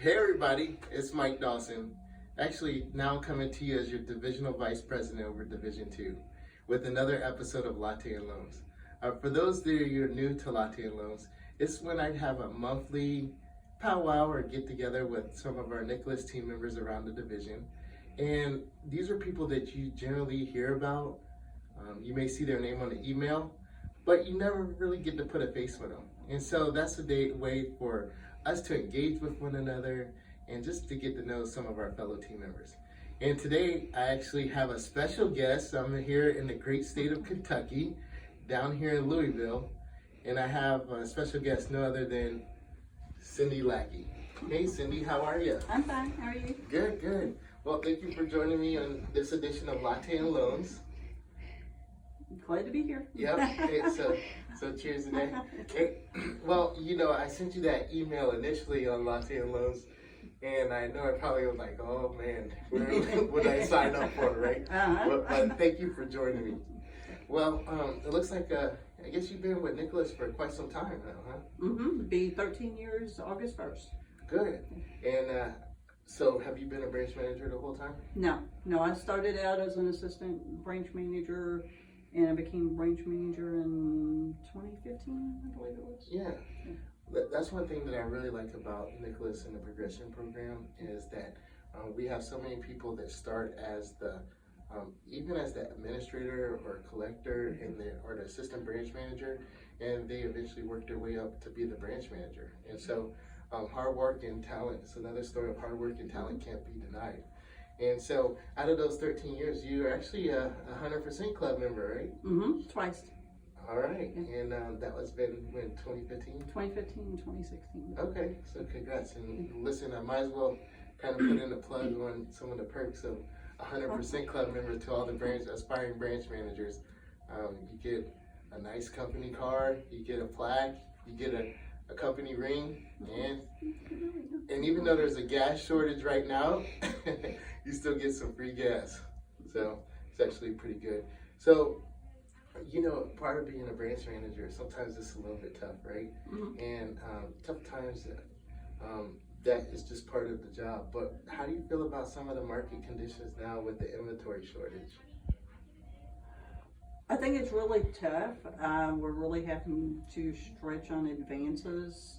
Hey everybody, it's Mike Dawson. Actually, now I'm coming to you as your Divisional Vice President over Division 2 with another episode of Latte and Loans. For those that are new to Latte and Loans, it's when I have a monthly powwow or get together with some of our Nicholas team members around the division. And these are people that you generally hear about. You may see their name on the email, but you never really get to put a face with them. And so that's a way for us to engage with one another and just to get to know some of our fellow team members. And today I actually have a special guest. I'm here in the great state of Kentucky, down here in Louisville, and I have a special guest, no other than Cindy Lackey. Hey Cindy, how are you? I'm fine, how are you? Good, good. Well, thank you for joining me on this edition of Latte and Loans. Glad to be here. Yep. Hey, so cheers today. Hey, well, I sent you that email initially on Latte and Loans, and I know I probably was like, oh man, what did I sign up for, right? But thank you for joining me. Well, it looks like I guess you've been with Nicholas for quite some time now, huh? Mm-hmm. Be 13 years August 1st. Good. And so have you been a branch manager the whole time? No, I started out as an assistant branch manager, and I became branch manager in 2015, I believe it was. Yeah. That's one thing that I really like about Nicholas and the progression program is that we have so many people that start as even as the administrator or collector or the assistant branch manager, and they eventually work their way up to be the branch manager. And so hard work and talent, it's another story of hard work and talent can't be denied. And so out of those 13 years, you're actually a 100% club member, right? Mm-hmm, twice. All right, and that was been when, 2015? 2015 and 2016. Okay, so congrats. And listen, I might as well kind of put in a plug on some of the perks of 100% club member to all the aspiring branch managers. You get a nice company car, you get a plaque, you get a company ring, and even though there's a gas shortage right now, you still get some free gas. So it's actually pretty good. So, part of being a branch manager, sometimes it's a little bit tough, right? Mm-hmm. And tough times, that is just part of the job. But how do you feel about some of the market conditions now with the inventory shortage? I think it's really tough. We're really having to stretch on advances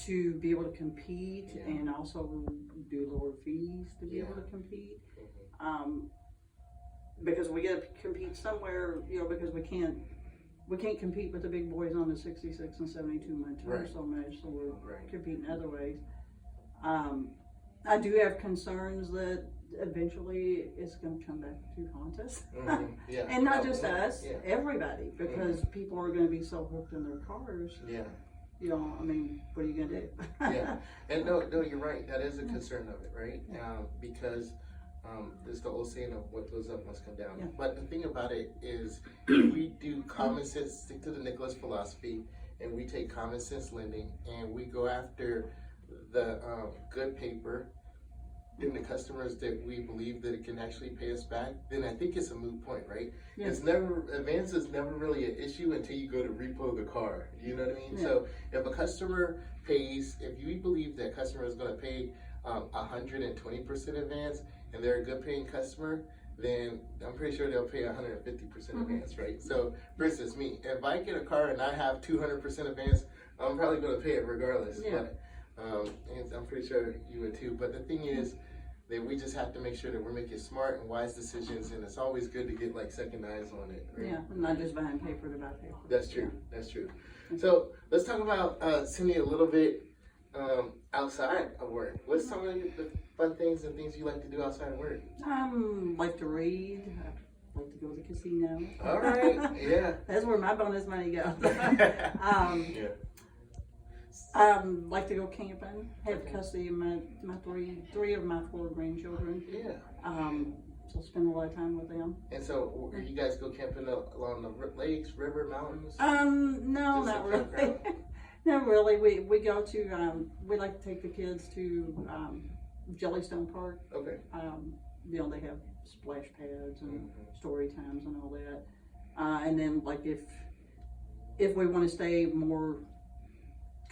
to be able to compete, and also do lower fees to be able to compete. Because we got to compete somewhere, because we can't compete with the big boys on the 66 and 72 my turn so much, so we're competing other ways. I do have concerns that eventually it's going to come back to haunt us. And not just us, everybody, because people are going to be so hooked in their cars. What are you going to do? And no, you're right. That is a concern of it, right? Because there's the old saying of what goes up must come down. But the thing about it is we do common sense, stick to the Nicholas philosophy, and we take common sense lending, and we go after the good paper and the customers that we believe that it can actually pay us back. Then I think it's a moot point, right? Advance is never really an issue until you go to repo the car. You know what I mean? So if a customer pays, if you believe that customer is going to pay 120% advance, and they're a good paying customer, then I'm pretty sure they'll pay 150% advance, right? So, for instance, me, if I get a car and I have 200% advance, I'm probably going to pay it regardless. But, and I'm pretty sure you would too. But the thing is that we just have to make sure that we're making smart and wise decisions, and it's always good to get second eyes on it, right? Not just buying paper to buy paper. That's true. That's true. So let's talk about Cindy a little bit. Outside of work, what's some of the fun things and things you like to do outside of work? Like to read. I like to go to the casino. All right, yeah. That's where my bonus money goes. Like to go camping. Have custody of my three of my 4 grandchildren. So spend a lot of time with them. And so, you guys go camping along the lakes, river, mountains? No, not really. Not really. We go to, we like to take the kids to Jellystone Park. Okay. They have splash pads and story times and all that. And then if we want to stay more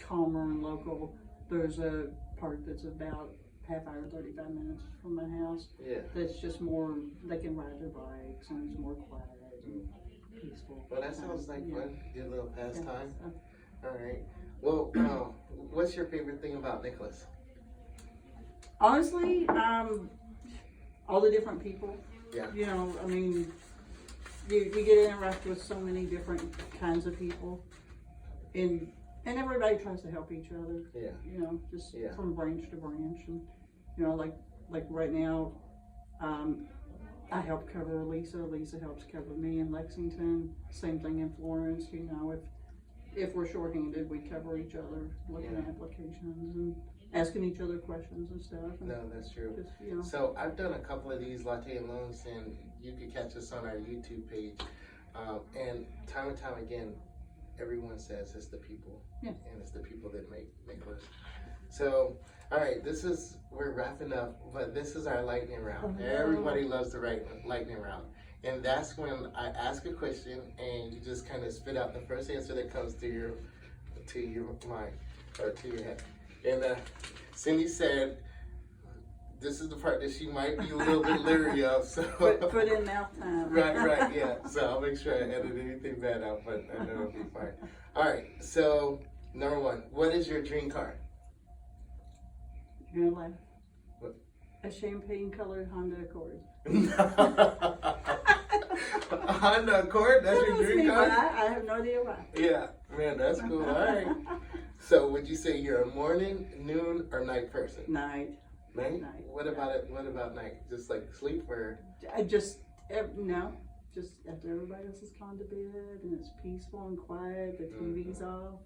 calmer and local. There's a park that's about half hour, 35 minutes from my house. Yeah. That's just more, they can ride their bikes and it's more quiet and peaceful. Well, that sounds like fun. Good little pastime. All right. Well, what's your favorite thing about Nicholas? Honestly, all the different people. Yeah. You know, I mean, you get to interact with so many different kinds of people, and everybody tries to help each other. Yeah. You know, just from branch to branch, and you know, like right now, I help cover Lisa. Lisa helps cover me in Lexington. Same thing in Florence. You know, if we're shorthanded, we cover each other, looking at applications and asking each other questions and stuff. And no, that's true. just, you know. So I've done a couple of these Latte loans, and you can catch us on our YouTube page. And time again, everyone says it's the people, and it's the people that make Nicholas. So, all right, we're wrapping up, but this is our lightning round. Everybody loves the lightning round. And that's when I ask a question and you just kind of spit out the first answer that comes to your mind or to your head. And Cindy said, this is the part that she might be a little bit leery of. So put in mouth time. Right, yeah. So I'll make sure I edit anything bad out, but I know it'll be fine. All right, so number one, what is your dream car? You're gonna laugh. What? A champagne-colored Honda Accord. Honda Accord? That's your dream car? I have no idea why. Yeah, man, that's cool. All right. So would you say you're a morning, noon, or night person? Night. Night? Night. What about it? What about night? Just like sleep or? Just after everybody else has gone to bed and it's peaceful and quiet, the TV's off,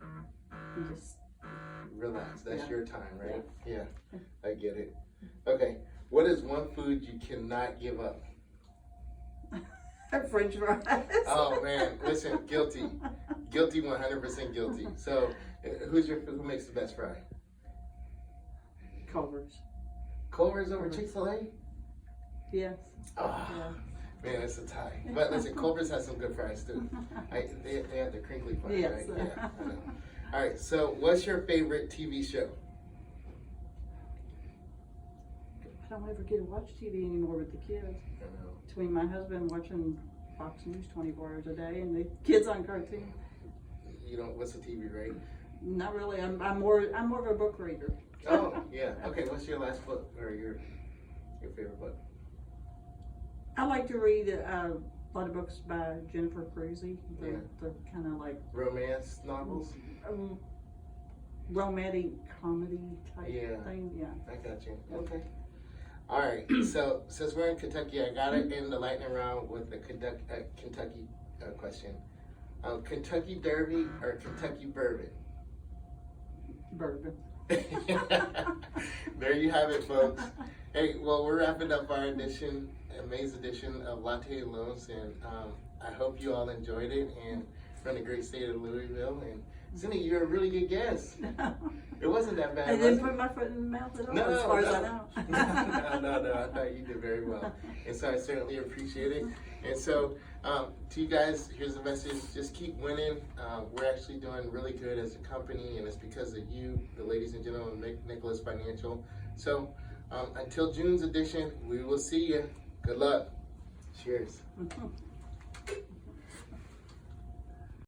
and just relax. That's your time, right? Yeah, I get it. Okay, what is one food you cannot give up? French fries. Oh man, listen, guilty, 100% guilty. So, who makes the best fry? Culver's. Culver's over Chick-fil-A? Yes. Oh, yeah. Man, it's a tie. But listen, Culver's has some good fries too. They have the crinkly fries, yes. right? Yeah, I know. All right, so what's your favorite TV show? I don't ever get to watch TV anymore with the kids. I know. Between my husband watching Fox News 24 hours a day and the kids on cartoon. You don't. What's the TV, right? Not really. I'm more of a book reader. Oh yeah. Okay. What's your last book or your favorite book? I like to read a lot of books by Jennifer Cruzy. They're kind of like romance novels. Romantic comedy type thing. Yeah. I got you. Okay. All right. So since we're in Kentucky, I got to end the lightning round with the Kentucky question. Kentucky Derby or Kentucky Bourbon? Bourbon. There you have it, folks. Hey, well, we're wrapping up our May's edition of Latte Loans, and I hope you all enjoyed it. And from the great state of Louisville, and Cindy, you're a really good guest. It wasn't that bad. I didn't put my foot in the mouth at all, as far as I know. No, I thought you did very well, and so I certainly appreciate it. And so, to you guys, here's a message: just keep winning. We're actually doing really good as a company, and it's because of you, the ladies and gentlemen of Nicholas Financial. So, until June's edition, we will see you. Good luck. Cheers.